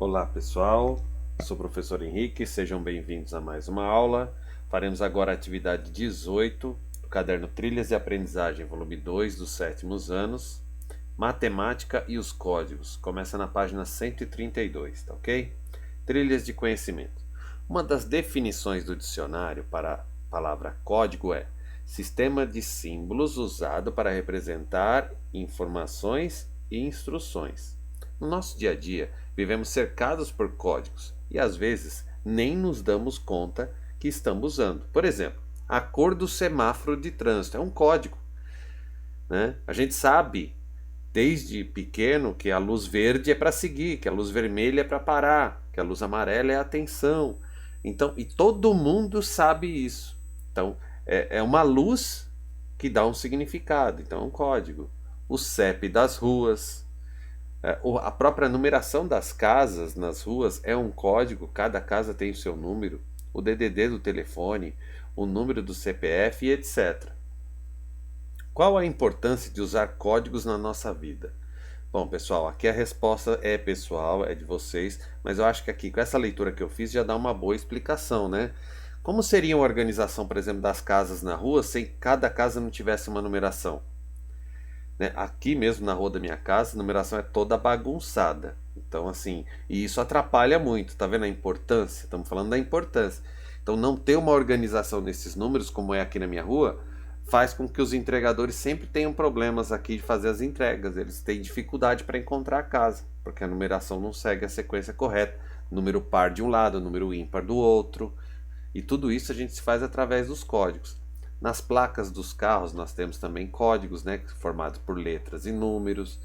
Olá pessoal, sou o professor Henrique, sejam bem-vindos a mais uma aula. Faremos agora a atividade 18 do caderno Trilhas de Aprendizagem, volume 2 dos sétimos anos, Matemática e os Códigos. Começa na página 132, tá ok? Trilhas de conhecimento. Uma das definições do dicionário para a palavra código é sistema de símbolos usado para representar informações e instruções. No nosso dia a dia, vivemos cercados por códigos e às vezes nem nos damos conta que estamos usando. Por exemplo, a cor do semáforo de trânsito é um código, né? A gente sabe desde pequeno que a luz verde é para seguir, que a luz vermelha é para parar, que a luz amarela é atenção. Então, e todo mundo sabe isso. Então, é uma luz que dá um significado, então é um código. O CEP das ruas, a própria numeração das casas nas ruas é um código, cada casa tem o seu número, o DDD do telefone, o número do CPF e etc. Qual a importância de usar códigos na nossa vida? Bom, pessoal, aqui a resposta é pessoal, é de vocês, mas eu acho que aqui com essa leitura que eu fiz já dá uma boa explicação, né? Como seria uma organização, por exemplo, das casas na rua se cada casa não tivesse uma numeração? Né? Aqui mesmo na rua da minha casa, a numeração é toda bagunçada. Então, assim, e isso atrapalha muito, tá vendo a importância? Estamos falando da importância. Então, não ter uma organização desses números, como é aqui na minha rua, faz com que os entregadores sempre tenham problemas aqui de fazer as entregas. Eles têm dificuldade para encontrar a casa, porque a numeração não segue a sequência correta. Número par de um lado, número ímpar do outro. E tudo isso a gente se faz através dos códigos. Nas placas dos carros nós temos também códigos, né, formados por letras e números.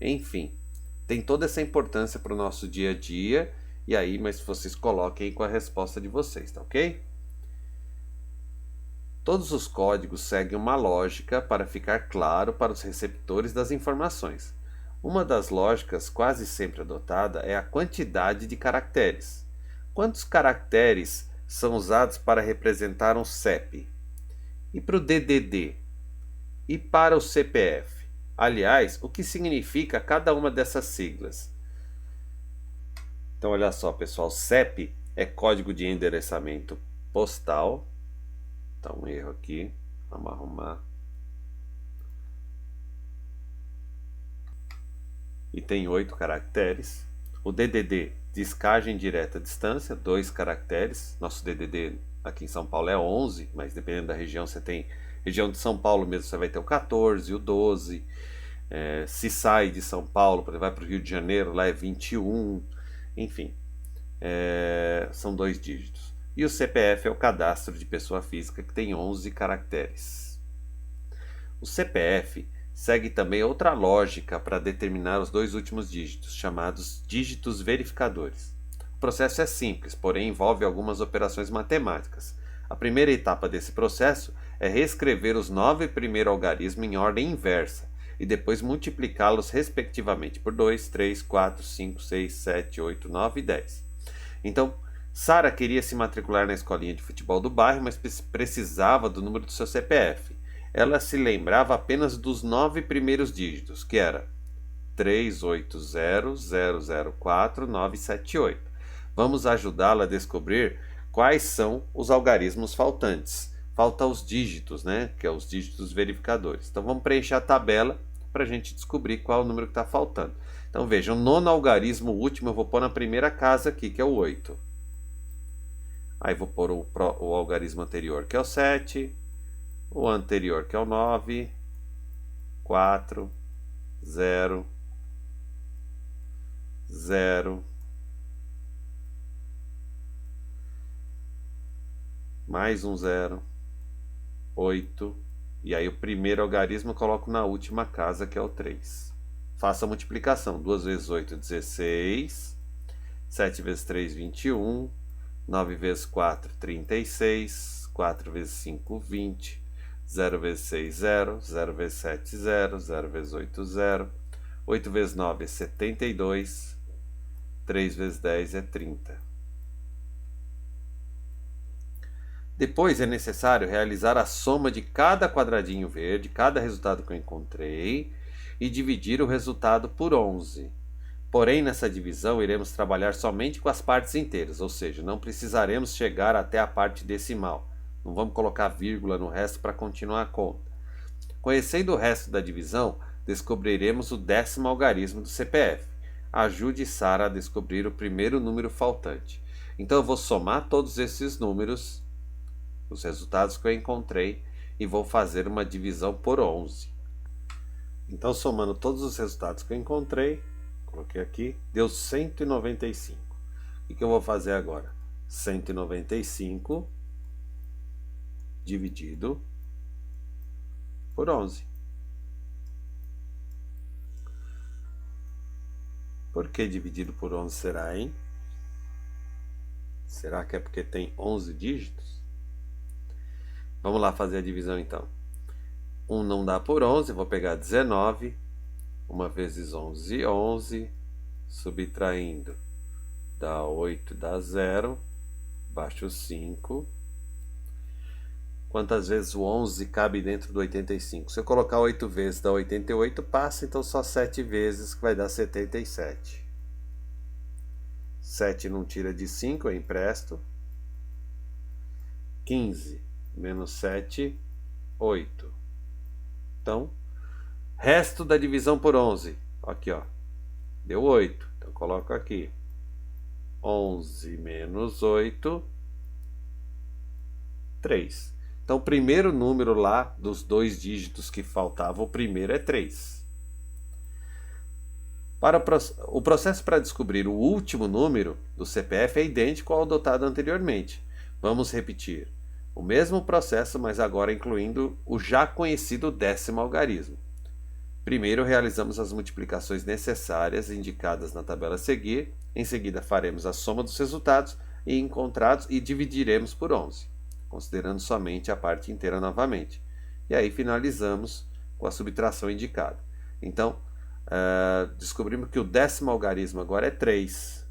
Enfim, tem toda essa importância para o nosso dia a dia. E aí, mas vocês coloquem aí com a resposta de vocês, tá ok? Todos os códigos seguem uma lógica para ficar claro para os receptores das informações. Uma das lógicas quase sempre adotada é a quantidade de caracteres. Quantos caracteres são usados para representar um CEP? E para o DDD? E para o CPF? Aliás, o que significa cada uma dessas siglas? Então, olha só, pessoal, CEP é código de endereçamento postal. Tá um erro aqui, vamos arrumar. E tem 8 caracteres. O DDD, descagem direta à distância, 2 caracteres. Nosso DDD aqui em São Paulo é 11, mas dependendo da região você tem... Região de São Paulo mesmo você vai ter o 14, o 12. Se sai de São Paulo, por exemplo, vai para o Rio de Janeiro, lá é 21. Enfim, são 2 dígitos. E o CPF é o cadastro de pessoa física, que tem 11 caracteres. O CPF segue também outra lógica para determinar os 2 últimos dígitos, chamados dígitos verificadores. O processo é simples, porém envolve algumas operações matemáticas. A primeira etapa desse processo é reescrever os 9 primeiros algarismos em ordem inversa e depois multiplicá-los respectivamente por 2, 3, 4, 5, 6, 7, 8, 9 e 10. Então, Sara queria se matricular na escolinha de futebol do bairro, mas precisava do número do seu CPF. Ela se lembrava apenas dos 9 primeiros dígitos, que era 380004978. Vamos ajudá-la a descobrir quais são os algarismos faltantes. Falta os dígitos, né? Que é os dígitos verificadores. Então vamos preencher a tabela para a gente descobrir qual é o número que está faltando. Então vejam, o nono algarismo último eu vou pôr na primeira casa aqui, que é o 8. Aí vou pôr o algarismo anterior, que é o 7. O anterior, que é o 9. 4. 0. 0. Mais um 0. 8. E aí o primeiro algarismo eu coloco na última casa, que é o 3. Faça a multiplicação. 2 vezes 8, 16. 7 vezes 3, 21. 9 vezes 4, 36. 4 vezes 5, 20. 0 vezes 6, 0. 0 vezes 7, 0. 0 vezes 8, 0. 8 vezes 9 é 72. 3 vezes 10 é 30. Depois é necessário realizar a soma de cada quadradinho verde, cada resultado que eu encontrei, e dividir o resultado por 11. Porém, nessa divisão, iremos trabalhar somente com as partes inteiras, ou seja, não precisaremos chegar até a parte decimal. Não vamos colocar vírgula no resto para continuar a conta. Conhecendo o resto da divisão, descobriremos o 10º algarismo do CPF. Ajude Sara a descobrir o primeiro número faltante. Então eu vou somar todos esses números, os resultados que eu encontrei, e vou fazer uma divisão por 11. Então, somando todos os resultados que eu encontrei, coloquei aqui, deu 195. O que eu vou fazer agora? 195 dividido por 11. Por que dividido por 11 será, hein? Será que é porque tem 11 dígitos? Vamos lá fazer a divisão então. 1 não dá por 11, vou pegar 19. 1 vezes 11, 11. Subtraindo, dá 8, dá 0. Baixo 5. Quantas vezes o 11 cabe dentro do 85? Se eu colocar 8 vezes dá 88, passa, então só 7 vezes que vai dar 77. 7 não tira de 5, eu empresto. 15 menos 7, 8. Então, resto da divisão por 11. Aqui, ó. Deu 8. Então, coloco aqui. 11 menos 8, 3. Então, o primeiro número lá dos 2 dígitos que faltavam, o primeiro é 3. O processo para descobrir o último número do CPF é idêntico ao adotado anteriormente. Vamos repetir o mesmo processo, mas agora incluindo o já conhecido 10º algarismo. Primeiro realizamos as multiplicações necessárias indicadas na tabela a seguir. Em seguida faremos a soma dos resultados encontrados e dividiremos por 11, considerando somente a parte inteira novamente. E aí finalizamos com a subtração indicada. Então, descobrimos que o 10º algarismo agora é 3.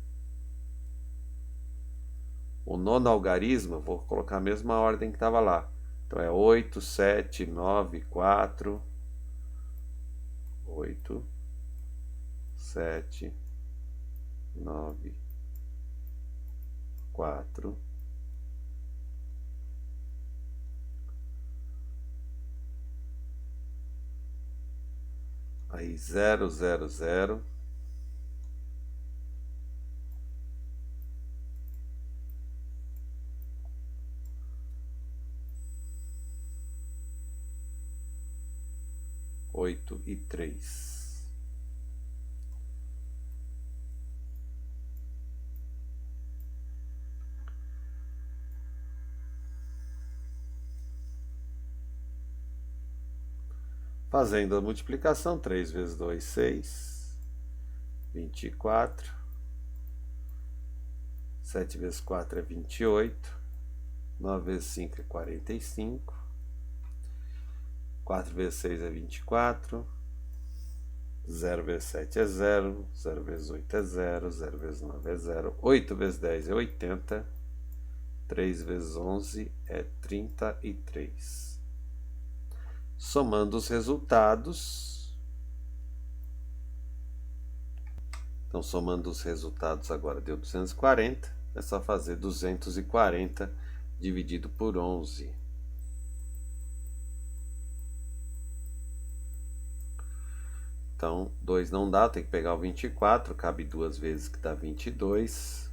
O 9º algarismo, vou colocar a mesma ordem que estava lá. Então é 8, 7, 9, 4... 8, 7, 9, 4. Aí 0, 0, 0. Oito e 3. Fazendo a multiplicação, 3 vezes 2, 6. 24. 7 vezes 4 é 28. 9 vezes 5 é 45. 4 vezes 6 é 24. 0 vezes 7 é 0. 0 vezes 8 é 0. 0 vezes 9 é 0. 8 vezes 10 é 80. 3 vezes 11 é 33. Somando os resultados. Então, somando os resultados agora deu 240. É só fazer 240 dividido por 11. Então, 2 não dá, tem que pegar o 24, cabe 2 vezes que dá 22.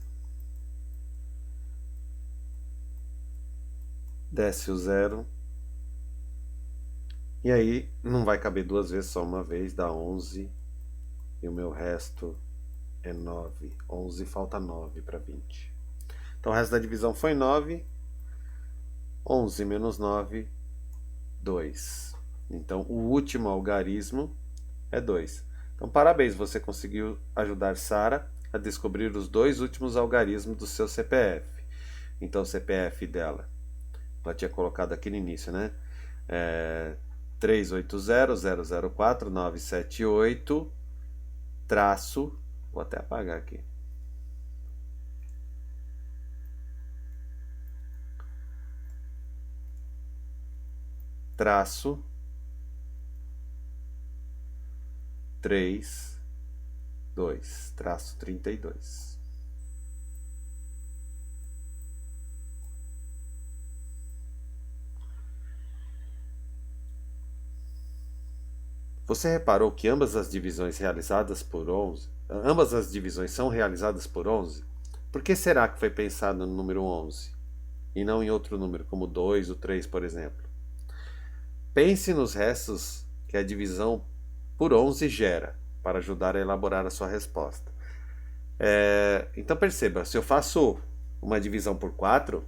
Desce o 0. E aí, não vai caber 2 vezes, só uma vez, dá 11. E o meu resto é 9. 11, falta 9 para 20. Então, o resto da divisão foi 9. 11 menos 9, 2. Então, o último algarismo é 2. Então, parabéns, você conseguiu ajudar Sara a descobrir os 2 últimos algarismos do seu CPF. Então, o CPF dela, ela tinha colocado aqui no início, né? 380000497 traço, vou até apagar aqui. Traço 3 2-32. Você reparou que ambas as divisões são realizadas por 11? Por que será que foi pensado no número 11 e não em outro número, como 2 ou 3, por exemplo? Pense nos restos que a divisão por 11 gera, para ajudar a elaborar a sua resposta. Então perceba, se eu faço uma divisão por 4,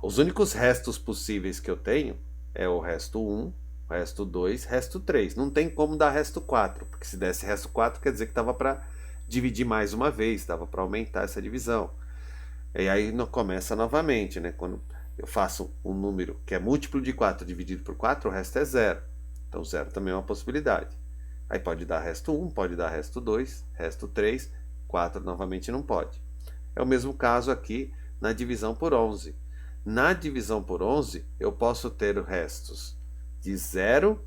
os únicos restos possíveis que eu tenho é o resto 1, resto 2, resto 3. Não tem como dar resto 4, porque se desse resto 4 quer dizer que dava para dividir mais uma vez, dava para aumentar essa divisão. E aí começa novamente, né? Quando eu faço um número que é múltiplo de 4 dividido por 4, o resto é 0. Então 0 também é uma possibilidade. Aí pode dar resto 1, pode dar resto 2, resto 3, 4 novamente não pode. É o mesmo caso aqui na divisão por 11. Na divisão por 11, eu posso ter restos de 0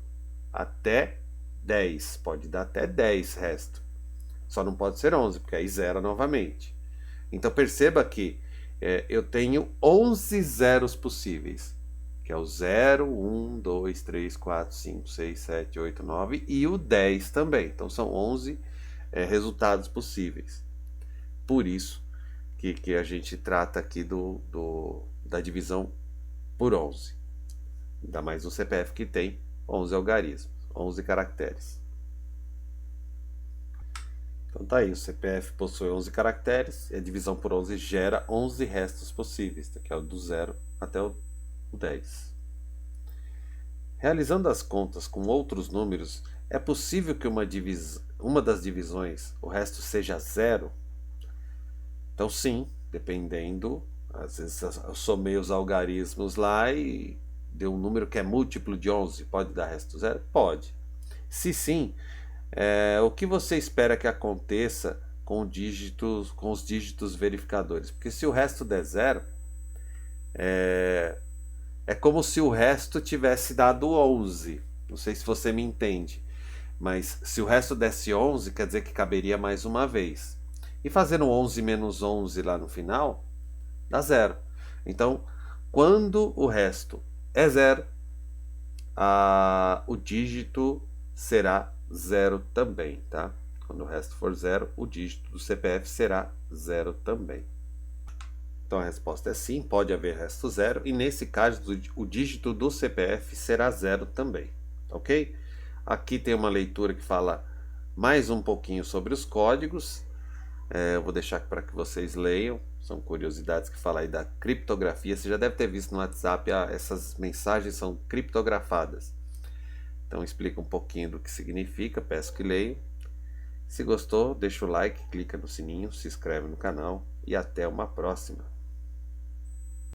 até 10. Pode dar até 10 resto. Só não pode ser 11, porque aí zera novamente. Então perceba que eu tenho 11 zeros possíveis, que é o 0, 1, 2, 3, 4, 5, 6, 7, 8, 9 e o 10 também. Então são 11 resultados possíveis. Por isso que a gente trata aqui da divisão por 11. Ainda mais um CPF que tem 11 algarismos, 11 caracteres. Então tá aí, o CPF possui 11 caracteres e a divisão por 11 gera 11 restos possíveis, que é o do 0 até o 10. Realizando as contas com outros números, é possível que uma das divisões, o resto seja 0? Então sim, dependendo, às vezes eu somei os algarismos lá e deu um número que é múltiplo de 11, pode dar resto 0? Pode. Se sim, o que você espera que aconteça com os dígitos verificadores? Porque se o resto der 0, é como se o resto tivesse dado 11. Não sei se você me entende. Mas se o resto desse 11, quer dizer que caberia mais uma vez. E fazendo 11 menos 11 lá no final, dá 0. Então, quando o resto é 0, o dígito será 0 também, tá? Quando o resto for 0, o dígito do CPF será 0 também. Então a resposta é sim, pode haver resto 0, e nesse caso o dígito do CPF será 0 também, ok? Aqui tem uma leitura que fala mais um pouquinho sobre os códigos. Eu vou deixar para que vocês leiam, são curiosidades que falam aí da criptografia. Você já deve ter visto no WhatsApp, essas mensagens são criptografadas. Então explica um pouquinho do que significa, peço que leiam. Se gostou, deixa o like, clica no sininho, se inscreve no canal e até uma próxima.